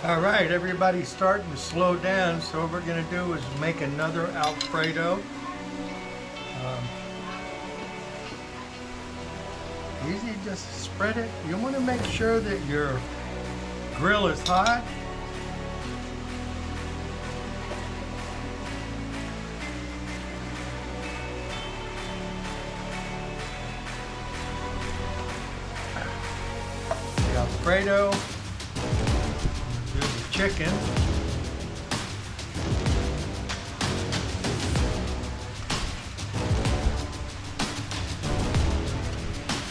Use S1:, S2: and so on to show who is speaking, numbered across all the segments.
S1: All right, everybody's starting to slow down, so what we're going to do is make another Alfredo. Easy, just spread it. You want to make sure that your grill is hot. The Alfredo. Do the chicken.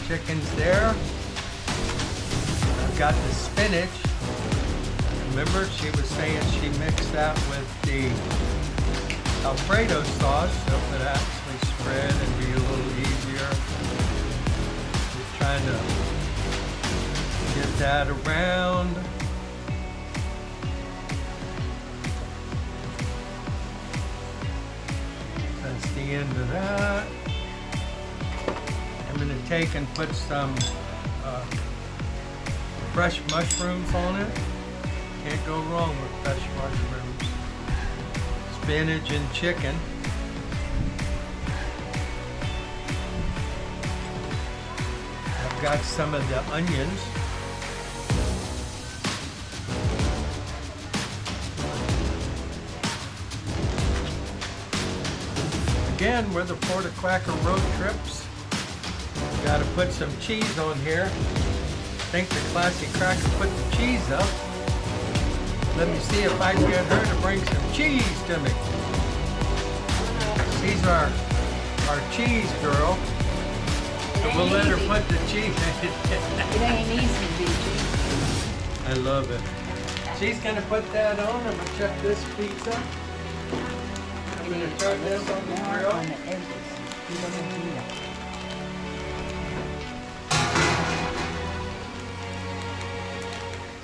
S1: Chicken's there. I've got the spinach. Remember, she was saying she mixed that with the Alfredo sauce, so it would actually spread and be a little easier. Just trying to get that around. That's the end of that. I'm going to take and put some fresh mushrooms on it. Can't go wrong with fresh mushrooms. Spinach and chicken. I've got some of the onions. Again, we're the Florida Cracker Road Trips. Got to put some cheese on here. I think the Classy Cracker put the cheese up. Let me see if I can get her to bring some cheese to me. She's our cheese girl. So we'll let her put the cheese in.
S2: It ain't easy to do cheese.
S1: I love it. She's going to put that on. I'm going to check this pizza. I'm going to turn this on the grill.
S2: On the edges. You don't do that.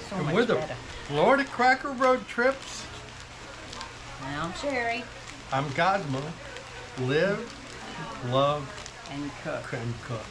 S2: So
S1: And
S2: much
S1: we're the
S2: better.
S1: Florida Cracker Road Trips.
S2: Now I'm Sherry.
S1: I'm Cosmo. Live, love,
S2: And cook.
S1: and cook.